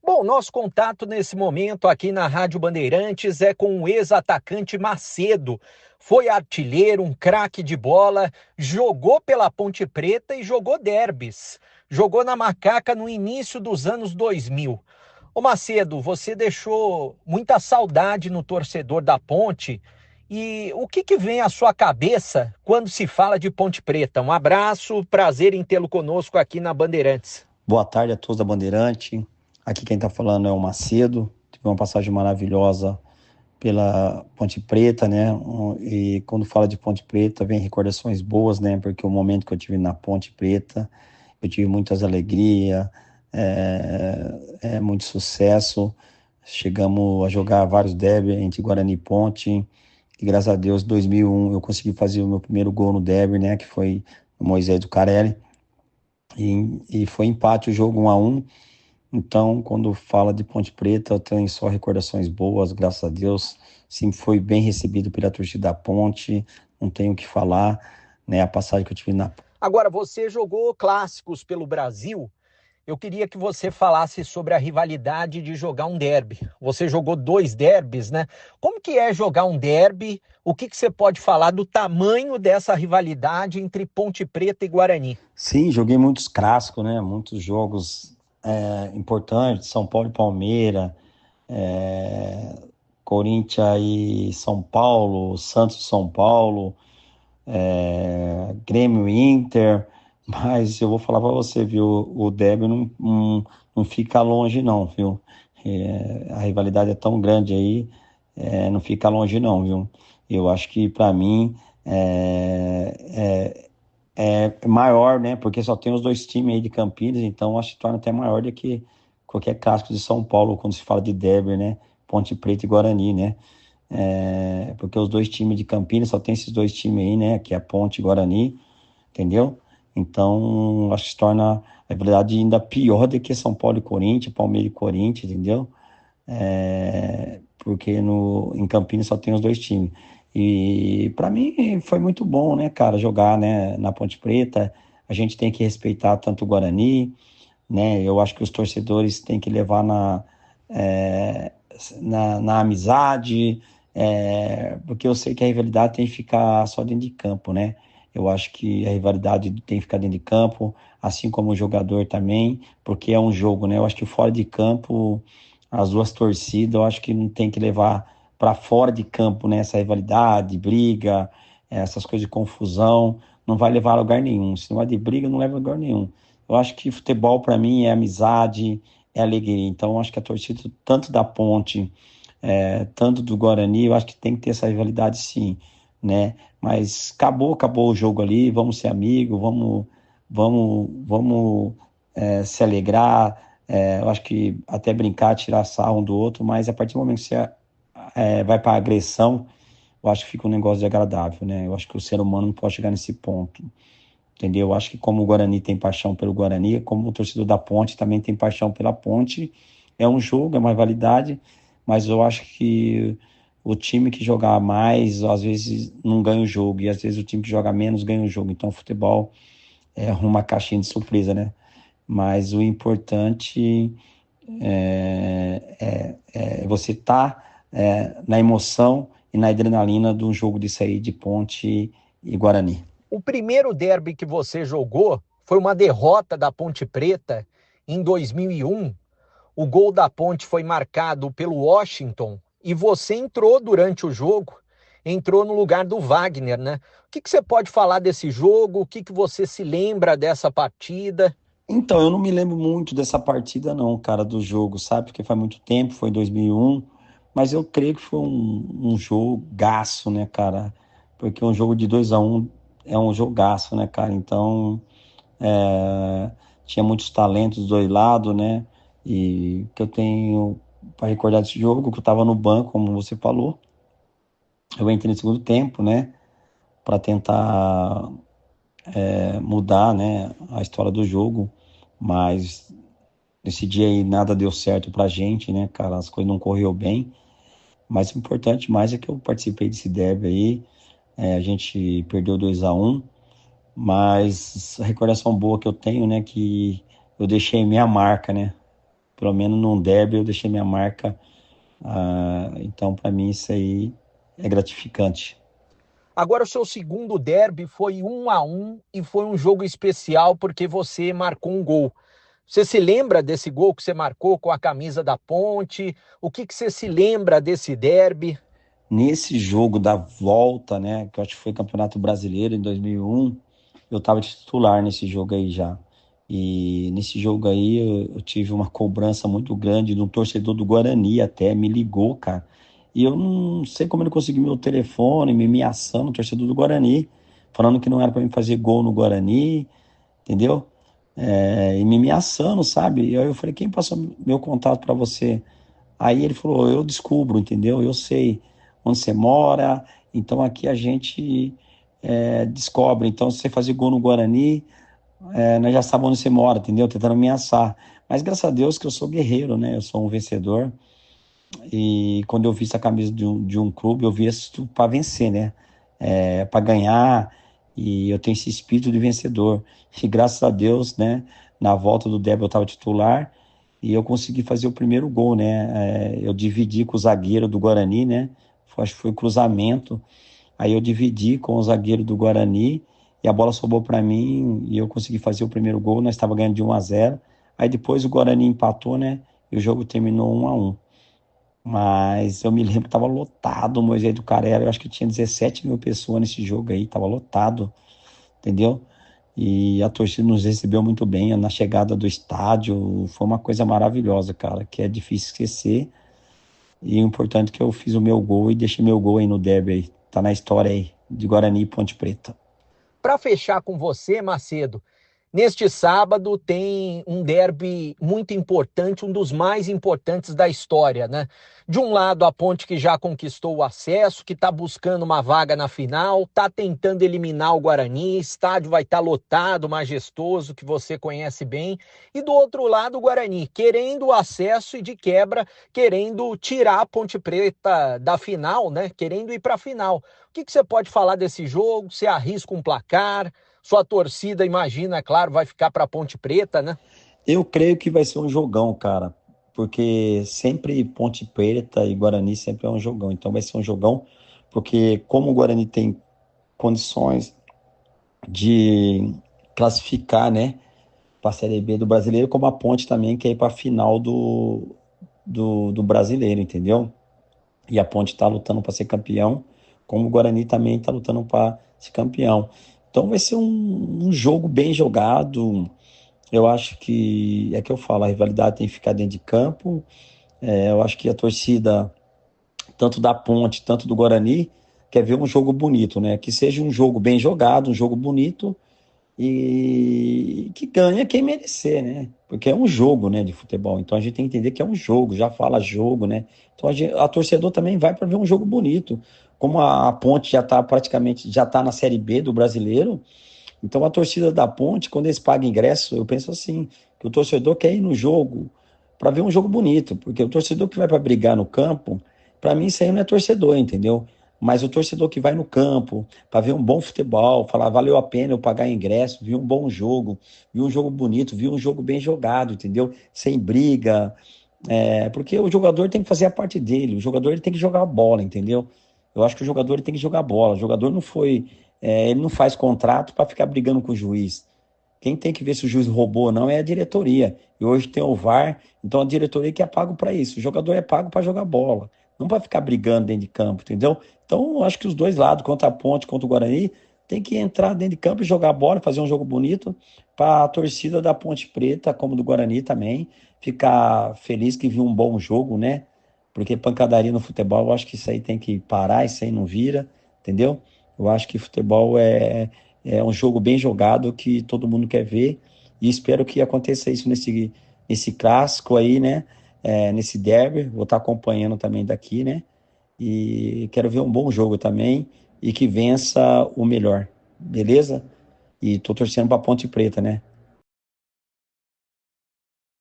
Bom, nosso contato nesse momento aqui na Rádio Bandeirantes é com o ex-atacante Macedo. Foi artilheiro, um craque de bola, jogou pela Ponte Preta e jogou derbys. Jogou na Macaca no início dos anos 2000. Ô Macedo, você deixou muita saudade no torcedor da Ponte. E o que vem à sua cabeça quando se fala de Ponte Preta? Um abraço, prazer em tê-lo conosco aqui na Bandeirantes. Boa tarde a todos da Bandeirante. Aqui quem está falando é o Macedo. Tive uma passagem maravilhosa pela Ponte Preta, né? E quando fala de Ponte Preta, vem recordações boas, né? Porque o momento que eu tive na Ponte Preta, eu tive muitas alegrias, muito sucesso. Chegamos a jogar vários derby entre Guarani e Ponte. E graças a Deus, em 2001, eu consegui fazer o meu primeiro gol no derby, né? Que foi o Moisés do Carelli. E foi empate o jogo 1-1. Então, quando fala de Ponte Preta, eu tenho só recordações boas, graças a Deus. Sempre foi bem recebido pela torcida da Ponte, não tenho o que falar, né? A passagem que eu tive na. Agora, você jogou clássicos pelo Brasil. Eu queria que você falasse sobre a rivalidade de jogar um derby. Você jogou dois derbys, né? Como que é jogar um derby? O que você pode falar do tamanho dessa rivalidade entre Ponte Preta e Guarani? Sim, joguei muitos clássicos, né? Muitos jogos importantes, São Paulo e Palmeiras, é, Corinthians e São Paulo, Santos e São Paulo, Grêmio e Inter, mas eu vou falar para você, viu? O derby não fica longe, não, viu? A rivalidade é tão grande aí, não fica longe, não, viu? Eu acho que para mim é maior, né? Porque só tem os dois times aí de Campinas, então acho que torna até maior do que qualquer clássico de São Paulo quando se fala de derby, né? Ponte Preta e Guarani, né? Porque os dois times de Campinas só tem esses dois times aí, né? Que é a Ponte e Guarani, entendeu? Então, acho que se torna a verdade ainda pior do que São Paulo e Corinthians, Palmeiras e Corinthians, entendeu? Porque em Campinas só tem os dois times. E para mim foi muito bom, né, cara, jogar, né, na Ponte Preta. A gente tem que respeitar tanto o Guarani, né? Eu acho que os torcedores têm que levar é, na amizade, porque eu sei que a rivalidade tem que ficar só dentro de campo, né? Eu acho que a rivalidade tem que ficar dentro de campo, assim como o jogador também, porque é um jogo, né? Eu acho que fora de campo, as duas torcidas, eu acho que não tem que levar para fora de campo, né? Essa rivalidade, briga, essas coisas de confusão, não vai levar a lugar nenhum. Se não é de briga, não leva a lugar nenhum. Eu acho que futebol para mim é amizade, é alegria. Então, eu acho que a torcida, tanto da Ponte, tanto do Guarani, eu acho que tem que ter essa rivalidade sim, né? Mas acabou o jogo ali, vamos ser amigos, vamos se alegrar, eu acho que até brincar, tirar sarro um do outro, mas a partir do momento que você vai para agressão, eu acho que fica um negócio desagradável, né? Eu acho que o ser humano não pode chegar nesse ponto, entendeu? Eu acho que como o Guarani tem paixão pelo Guarani, como o torcedor da Ponte também tem paixão pela Ponte, é um jogo, é uma rivalidade, mas eu acho que o time que jogar mais, às vezes não ganha o jogo, e às vezes o time que joga menos ganha o jogo. Então, o futebol é uma caixinha de surpresa, né? Mas o importante é você estar na emoção e na adrenalina de um jogo de sair de Ponte e Guarani. O primeiro derby que você jogou foi uma derrota da Ponte Preta em 2001. O gol da Ponte foi marcado pelo Washington e você entrou durante o jogo, entrou no lugar do Wagner, né? O que você pode falar desse jogo? O que você se lembra dessa partida? Então, eu não me lembro muito dessa partida, não, cara, do jogo, sabe? Porque faz muito tempo, foi em 2001, mas eu creio que foi um jogaço, né, cara? Porque um jogo de 2-1 é um jogaço, né, cara? Então, é, tinha muitos talentos dos dois lados, né? E que eu tenho para recordar desse jogo, que eu tava no banco, como você falou. Eu entrei no segundo tempo, né? Para tentar mudar, né, a história do jogo, mas nesse dia aí nada deu certo pra gente, né, cara? As coisas não correu bem. Mas o importante mais é que eu participei desse derby aí. A gente perdeu 2-1, mas a recordação boa que eu tenho, né, que eu deixei minha marca, né? Pelo menos num derby eu deixei minha marca. Então, para mim, isso aí é gratificante. Agora, o seu segundo derby foi 1-1 e foi um jogo especial porque você marcou um gol. Você se lembra desse gol que você marcou com a camisa da Ponte? O que você se lembra desse derby? Nesse jogo da volta, né, que eu acho que foi Campeonato Brasileiro em 2001, eu estava de titular nesse jogo aí já. E nesse jogo aí eu tive uma cobrança muito grande de um torcedor do Guarani até, me ligou, cara. E eu não sei como ele conseguiu meu telefone, me ameaçando, o torcedor do Guarani, falando que não era para mim fazer gol no Guarani, entendeu? E me ameaçando, sabe? E aí eu falei, quem passou meu contato para você? Aí ele falou, eu descubro, entendeu? Eu sei onde você mora, então aqui a gente descobre. Então, se você fazer gol no Guarani, nós já sabemos onde você mora, entendeu? Tentando ameaçar. Mas graças a Deus que eu sou guerreiro, né? Eu sou um vencedor. E quando eu vi essa camisa de um clube, eu vi isso para vencer, né? Para ganhar. E eu tenho esse espírito de vencedor. E graças a Deus, né? Na volta do Débora eu estava titular e eu consegui fazer o primeiro gol, né? Eu dividi com o zagueiro do Guarani, né? Acho que foi cruzamento. Aí eu dividi com o zagueiro do Guarani e a bola sobrou para mim e eu consegui fazer o primeiro gol. Nós estávamos ganhando de 1-0. Aí depois o Guarani empatou, né? E o jogo terminou 1-1. Mas eu me lembro que estava lotado o Moisés do Carera. Eu acho que tinha 17 mil pessoas nesse jogo aí, estava lotado, entendeu? E a torcida nos recebeu muito bem na chegada do estádio. Foi uma coisa maravilhosa, cara, que é difícil esquecer. E o importante é que eu fiz o meu gol e deixei meu gol aí no derby aí. Tá na história aí, de Guarani e Ponte Preta. Para fechar com você, Macedo, neste sábado tem um derby muito importante, um dos mais importantes da história, né? De um lado, a Ponte que já conquistou o acesso, que está buscando uma vaga na final, está tentando eliminar o Guarani, estádio vai estar lotado, majestoso, que você conhece bem. E do outro lado, o Guarani, querendo o acesso e de quebra, querendo tirar a Ponte Preta da final, né? Querendo ir para a final. O que você pode falar desse jogo? Você arrisca um placar? Sua torcida, imagina, é claro, vai ficar para a Ponte Preta, né? Eu creio que vai ser um jogão, cara, porque sempre Ponte Preta e Guarani sempre é um jogão. Então vai ser um jogão, porque como o Guarani tem condições de classificar, né, para a Série B do Brasileiro, como a Ponte também quer ir para a final do Brasileiro, entendeu? E a Ponte está lutando para ser campeão, como o Guarani também está lutando para ser campeão. Então vai ser um jogo bem jogado. Eu acho que é que eu falo, a rivalidade tem que ficar dentro de campo. Eu acho que a torcida, tanto da Ponte, tanto do Guarani, quer ver um jogo bonito, né? Que seja um jogo bem jogado, um jogo bonito e que ganha quem merecer, né? Porque é um jogo, né, de futebol. Então a gente tem que entender que é um jogo, já fala jogo, né? Então a torcedor também vai para ver um jogo bonito. Como a Ponte já está praticamente já tá na Série B do Brasileiro, então a torcida da Ponte, quando eles pagam ingresso, eu penso assim, que o torcedor quer ir no jogo para ver um jogo bonito, porque o torcedor que vai para brigar no campo, para mim isso aí não é torcedor, entendeu? Mas o torcedor que vai no campo para ver um bom futebol, falar valeu a pena eu pagar ingresso, vi um bom jogo, vi um jogo bonito, vi um jogo bem jogado, entendeu? Sem briga, porque o jogador tem que fazer a parte dele, o jogador ele tem que jogar a bola, entendeu? Eu acho que o jogador ele tem que jogar bola, o jogador não foi, ele não faz contrato para ficar brigando com o juiz. Quem tem que ver se o juiz roubou ou não é a diretoria. E hoje tem o VAR, então a diretoria que é pago para isso. O jogador é pago para jogar bola, não para ficar brigando dentro de campo, entendeu? Então, eu acho que os dois lados, quanto a Ponte, quanto o Guarani, tem que entrar dentro de campo e jogar bola, fazer um jogo bonito para a torcida da Ponte Preta, como do Guarani também, ficar feliz que viu um bom jogo, né? Porque pancadaria no futebol, eu acho que isso aí tem que parar, isso aí não vira, entendeu? Eu acho que futebol é um jogo bem jogado que todo mundo quer ver e espero que aconteça isso nesse clássico aí, né? Nesse derby, vou estar acompanhando também daqui, né? E quero ver um bom jogo também e que vença o melhor, beleza? E tô torcendo para Ponte Preta, né?